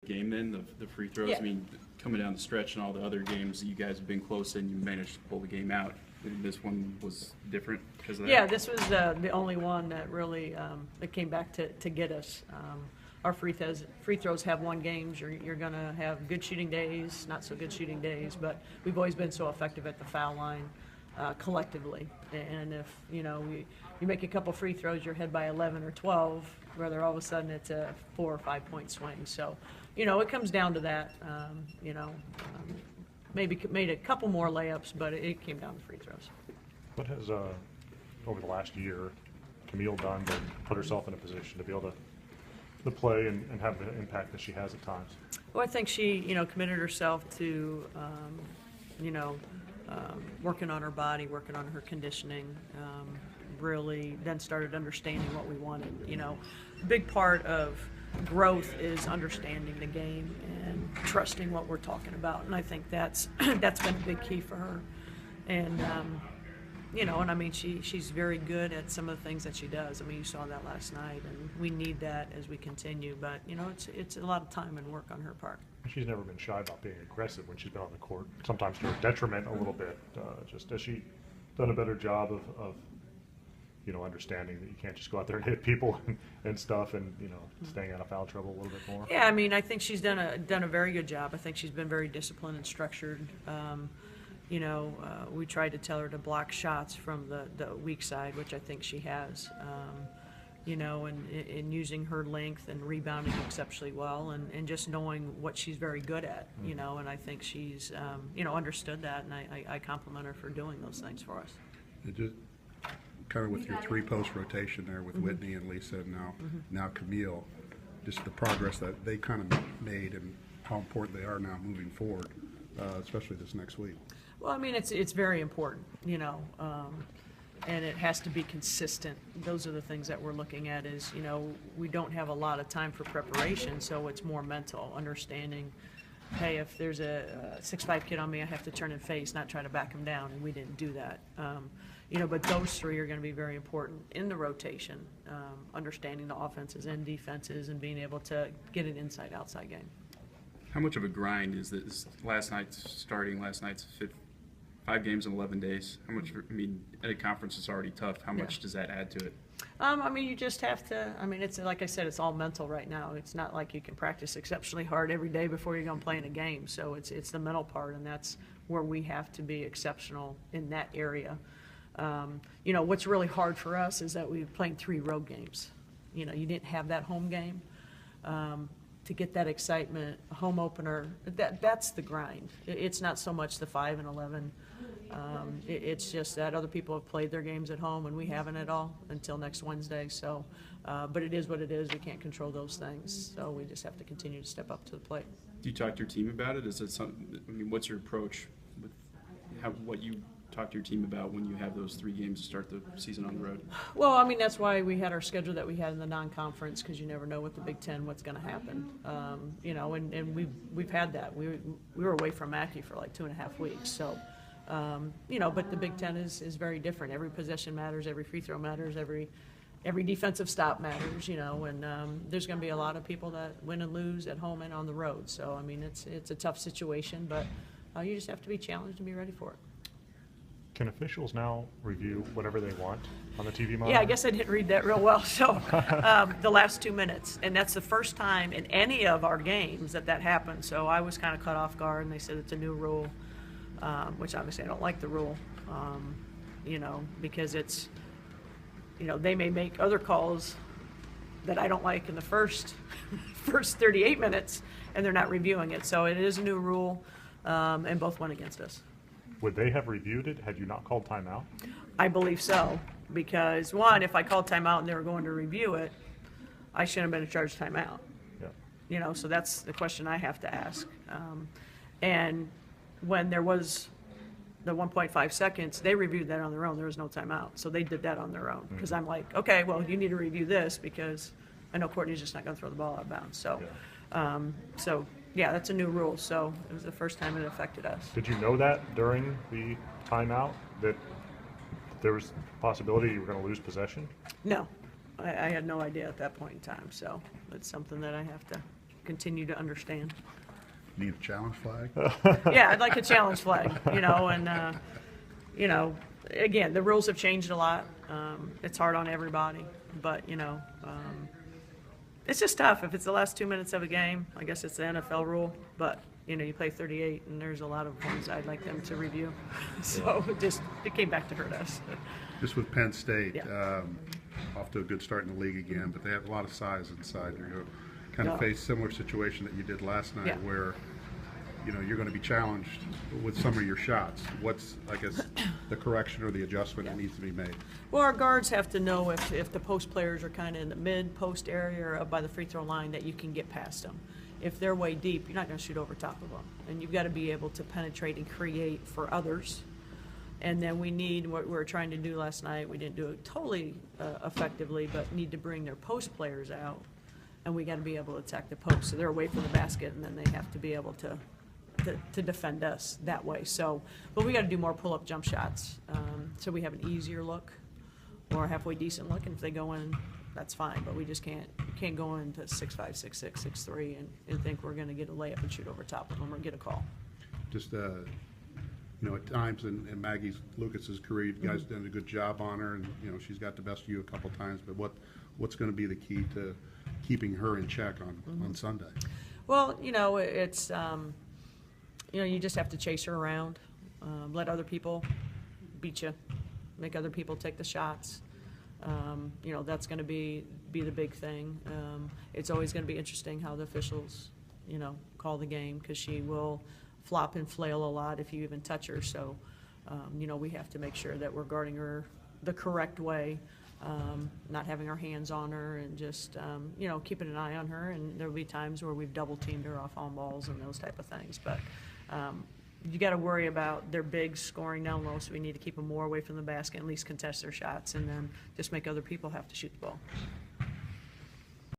game then, the free throws? Yeah. I mean, coming down the stretch and all the other games, you guys have been close and you managed to pull the game out. This one was different because of that? Yeah, this was the only one that really that came back to get us. Our free throws have won games. You're going to have good shooting days, not so good shooting days, but we've always been so effective at the foul line collectively. And if you make a couple free throws, you're ahead by 11 or 12, whether all of a sudden it's a 4 or 5 point swing. So, it comes down to that. Maybe made a couple more layups, but it came down to free throws. What has, over the last year, Camille done to put herself in a position to be able to play and have the impact that she has at times? Well, I think she, committed herself to, working on her body, working on her conditioning, really then started understanding what we wanted. A big part of growth is understanding the game and trusting what we're talking about, and I think that's been a big key for her. And and I mean she's very good at some of the things that she does. I mean, you saw that last night, and we need that as we continue. But it's a lot of time and work on her part. She's never been shy about being aggressive when she's been on the court. Sometimes to her detriment a little bit. Just has she done a better job of understanding that you can't just go out there and hit people and stuff, and staying out of foul trouble a little bit more? Yeah, I mean, I think she's done a very good job. I think she's been very disciplined and structured. We tried to tell her to block shots from the weak side, which I think she has. And in using her length and rebounding exceptionally well, and just knowing what she's very good at. And I think she's understood that, and I compliment her for doing those things for us. Kind of with your three-post rotation there with Whitney and Lisa and now Camille, just the progress that they kind of made and how important they are now moving forward, especially this next week. Well, I mean, it's very important, and it has to be consistent. Those are the things that we're looking at is, we don't have a lot of time for preparation, so it's more mental, understanding, hey, if there's a 6'5" kid on me, I have to turn and face, not try to back him down, and we didn't do that. But those three are going to be very important in the rotation, understanding the offenses and defenses and being able to get an inside-outside game. How much of a grind is this? Last night's 5 games in 11 days. How much, at a conference it's already tough. How much does that add to it? You just have to, it's like I said, it's all mental right now. It's not like you can practice exceptionally hard every day before you're going to play in a game. So it's the mental part, and that's where we have to be exceptional in that area. What's really hard for us is that we've played 3 road games. You didn't have that home game. To get that excitement, a home opener, that's the grind. It's not so much the 5 and 11. It's just that other people have played their games at home and we haven't at all until next Wednesday. So, but it is what it is. We can't control those things. So we just have to continue to step up to the plate. Do you talk to your team about it? Is it something? What's your approach with what you talk to your team about when you have those 3 games to start the season on the road? Well, that's why we had our schedule that we had in the non-conference, because you never know with the Big Ten what's going to happen. And we've had that. We were away from Mackey for like 2.5 weeks. So, but the Big Ten is very different. Every possession matters. Every free throw matters. Every defensive stop matters. And there's going to be a lot of people that win and lose at home and on the road. So, it's a tough situation, but you just have to be challenged and be ready for it. Can officials now review whatever they want on the TV monitor? Yeah, I guess I didn't read that real well. So the last 2 minutes, and that's the first time in any of our games that happened. So I was kind of caught off guard, and they said it's a new rule, which obviously I don't like the rule, because it's, they may make other calls that I don't like in the first 38 minutes, and they're not reviewing it. So it is a new rule, and both went against us. Would they have reviewed it had you not called timeout? I believe so, because one, if I called timeout and they were going to review it, I shouldn't have been in charge of timeout. Yeah. So that's the question I have to ask. And when there was the 1.5 seconds, they reviewed that on their own. There was no timeout, so they did that on their own. Because I'm like, okay, well, you need to review this because I know Courtney's just not going to throw the ball out of bounds. So, yeah, that's a new rule, so it was the first time it affected us. Did you know that during the timeout, that there was a possibility you were going to lose possession? No, I had no idea at that point in time, so it's something that I have to continue to understand. Need a challenge flag? Yeah, I'd like a challenge flag, and, again, the rules have changed a lot. It's hard on everybody, but, it's just tough. If it's the last 2 minutes of a game, I guess it's the NFL rule, but, you play 38, and there's a lot of ones I'd like them to review. So it came back to hurt us. Just with Penn State, Yeah. off to a good start in the league again, but they have a lot of size inside. You're going to kind of Yeah. face similar situation that you did last night Yeah. where, you're going to be challenged with some of your shots. What's, I guess, the correction or the adjustment that needs to be made? Well, our guards have to know if the post players are kind of in the mid-post area or up by the free throw line that you can get past them. If they're way deep, you're not going to shoot over top of them. And you've got to be able to penetrate and create for others. And then we need, what we were trying to do last night, we didn't do it totally effectively, but need to bring their post players out. And we got to be able to attack the post. So they're away from the basket, and then they have to be able to defend us that way. So, but we got to do more pull-up jump shots, so we have an easier look or a halfway decent look. And if they go in, that's fine. But we just can't go into 6'5", 6'6", 6'3", and think we're going to get a layup and shoot over top of them or get a call. Just, at times in Maggie Lucas's career, you guys done a good job on her, and she's got the best of you a couple times. But what's going to be the key to keeping her in check on Sunday? Well, it's you just have to chase her around, let other people beat you, make other people take the shots. That's going to be the big thing. It's always going to be interesting how the officials, call the game, because she will flop and flail a lot if you even touch her. So, we have to make sure that we're guarding her the correct way, not having our hands on her, and just, keeping an eye on her. And there'll be times where we've double teamed her off on balls and those type of things. But you got to worry about their bigs scoring down low, so we need to keep them more away from the basket, at least contest their shots, and then just make other people have to shoot the ball.